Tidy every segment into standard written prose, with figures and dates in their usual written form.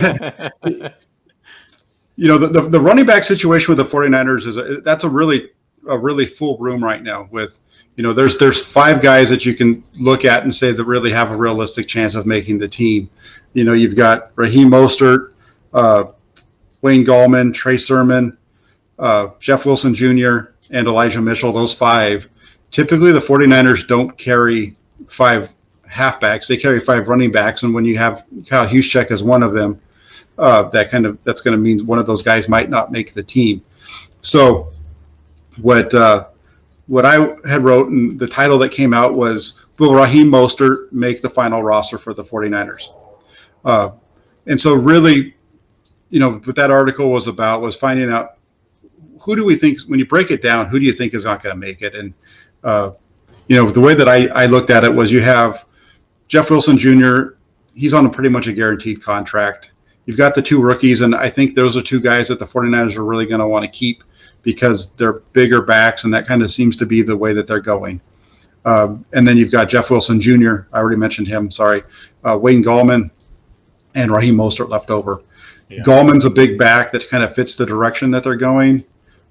The running back situation with the 49ers that's a really full room right now with, there's 5 guys that you can look at and say that really have a realistic chance of making the team. You've got Raheem Mostert, Wayne Gallman, Trey Sermon, Jeff Wilson Jr., and Elijah Mitchell, those 5. Typically, the 49ers don't carry 5 halfbacks. They carry 5 running backs, and when you have Kyle Juszczyk as one of them, that's going to mean one of those guys might not make the team. So what I had wrote, and the title that came out was, will Raheem Mostert make the final roster for the 49ers? And so really, what that article was about was finding out, who do we think, when you break it down, who do you think is not going to make it? And, the way that I looked at it was, you have Jeff Wilson Jr., he's on pretty much a guaranteed contract. You've got the 2 rookies, and I think those are 2 guys that the 49ers are really going to want to keep because they're bigger backs, and that kind of seems to be the way that they're going. And then you've got Jeff Wilson Jr., I already mentioned him, sorry, Wayne Gallman, and Raheem Mostert left over. Yeah. Gallman's a big back that kind of fits the direction that they're going,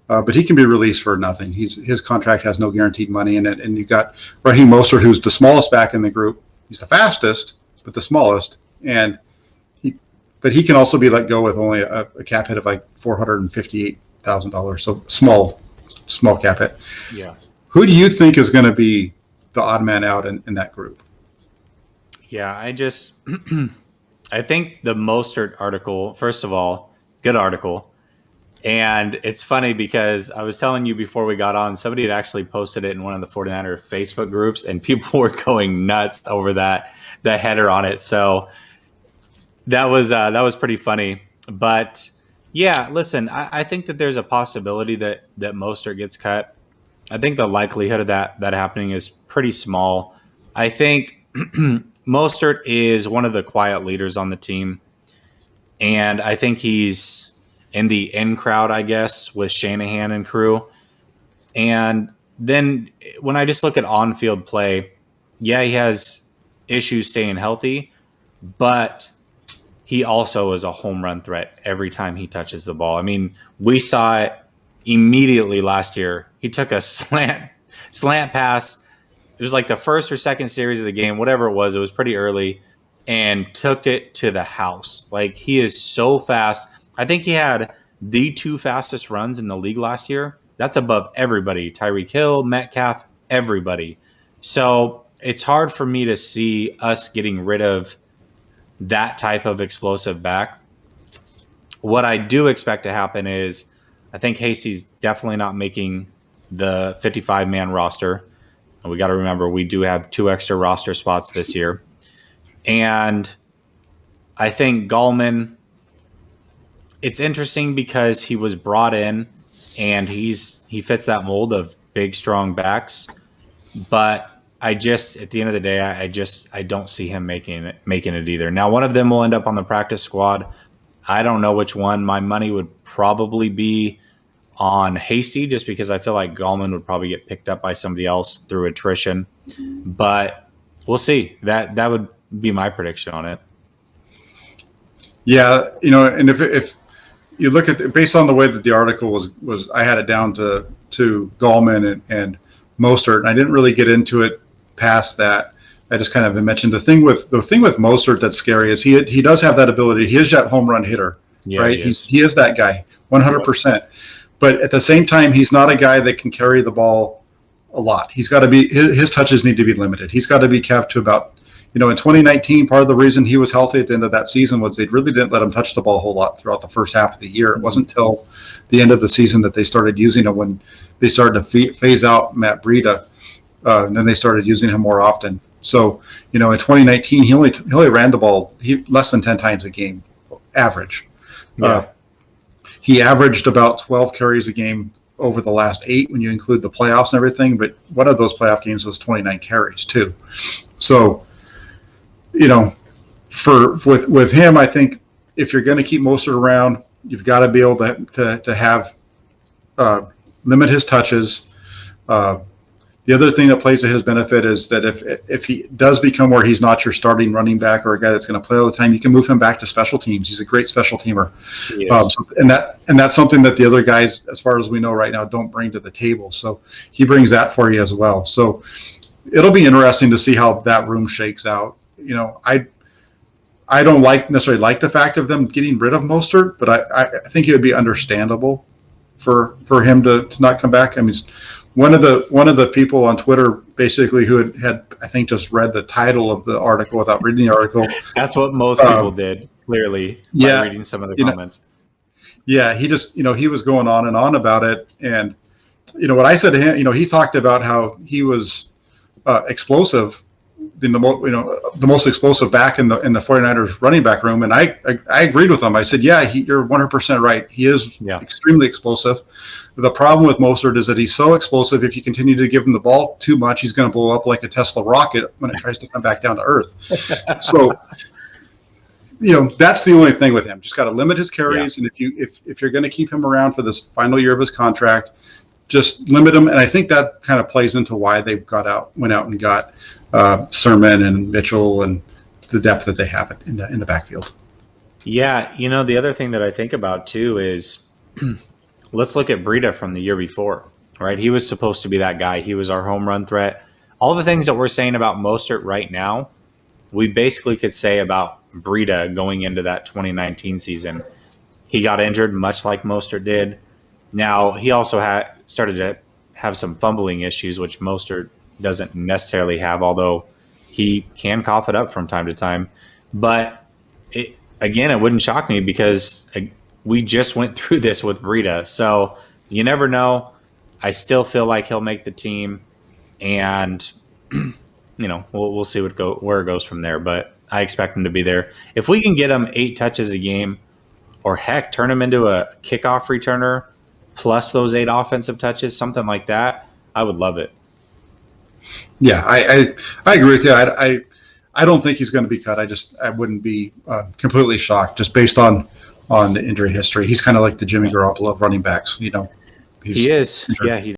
but he can be released for nothing. His contract has no guaranteed money in it. And you've got Raheem Mostert, who's the smallest back in the group. He's the fastest, but the smallest. But he can also be let go with only a cap hit of like $458,000. So small cap hit. Yeah. Who do you think is going to be the odd man out in that group? Yeah, I think the Mostert article, first of all, good article. And it's funny because I was telling you before we got on, somebody had actually posted it in one of the 49er Facebook groups, and people were going nuts over the header on it. So that was pretty funny. But yeah, listen, I think that there's a possibility that Mostert gets cut. I think the likelihood of that happening is pretty small. I think Mostert is one of the quiet leaders on the team, and I think he's in the in crowd, I guess, with Shanahan and crew. And then when I just look at on-field play, yeah, he has issues staying healthy, but he also is a home run threat every time he touches the ball. I mean, we saw it immediately last year. He took a slant pass. It was like the first or second series of the game, whatever it was pretty early, and took it to the house. Like, he is so fast. I think he had the 2 fastest runs in the league last year. That's above everybody. Tyreek Hill, Metcalf, everybody. So it's hard for me to see us getting rid of that type of explosive back. What I do expect to happen is, I think Hasty's definitely not making the 55-man roster. And we got to remember, we do have 2 extra roster spots this year. And I think Gallman, it's interesting because he was brought in and he fits that mold of big, strong backs. But at the end of the day, I don't see him making it either. Now, one of them will end up on the practice squad. I don't know which one. My money would probably be on Hasty, just because I feel like Gallman would probably get picked up by somebody else through attrition. But we'll see. That would be my prediction on it. Yeah, and if you look at based on the way that the article was I had it down to Gallman and Mostert, and I didn't really get into it past that. I just kind of mentioned the thing with Mostert that's scary is he does have that ability. He is that home run hitter, right? He is that guy, 100%. But at the same time, he's not a guy that can carry the ball a lot. He's got to be his touches need to be limited. He's got to be kept to about, in 2019, part of the reason he was healthy at the end of that season was they really didn't let him touch the ball a whole lot throughout the first half of the year. It wasn't until the end of the season that they started using him, when they started to phase out Matt Breida, and then they started using him more often. So, in 2019, he only ran the ball less than 10 times a game, average. Yeah. He averaged about 12 carries a game over the last 8 when you include the playoffs and everything, but one of those playoff games was 29 carries too. So, with him, I think if you're going to keep Mostert around, you've got to be able to have limit his touches. The The other thing that plays to his benefit is that if he does become where he's not your starting running back or a guy that's going to play all the time, you can move him back to special teams. He's a great special teamer. And that's something that the other guys, as far as we know right now, don't bring to the table. So he brings that for you as well. So it'll be interesting to see how that room shakes out. You know, I don't necessarily like the fact of them getting rid of Mostert, but I think it would be understandable for him to not come back. I mean, one of the people on Twitter basically who had I think just read the title of the article without reading the article. That's what most people did, clearly, by reading some of the comments. Yeah, he just, he was going on and on about it. And, what I said to him, he talked about how he was explosive, the most explosive back in the 49ers running back room. And I agreed with him. I said, yeah, you're 100% right. He is extremely explosive. The problem with Mostert is that he's so explosive. If you continue to give him the ball too much, he's going to blow up like a Tesla rocket when it tries to come back down to earth. So, that's the only thing with him. Just got to limit his carries. And if you're going to keep him around for this final year of his contract, just limit him. And I think that kind of plays into why they went out and got Sermon and Mitchell and the depth that they have in the backfield. Yeah, the other thing that I think about too is let's look at Breida from the year before, right? He was supposed to be that guy. He was our home run threat. All the things that we're saying about Mostert right now, we basically could say about Breida going into that 2019 season. He got injured much like Mostert did. Now, he also started to have some fumbling issues, which Mostert doesn't necessarily have, although he can cough it up from time to time. But, it wouldn't shock me because we just went through this with Breida. So you never know. I still feel like he'll make the team. And, we'll see where it goes from there. But I expect him to be there. If we can get him 8 touches a game, or heck, turn him into a kickoff returner, plus those 8 offensive touches, something like that, I would love it. Yeah, I agree with you. I don't think he's going to be cut. I wouldn't be completely shocked just based on the injury history. He's kind of like the Jimmy Garoppolo of running backs. He is. Yeah, he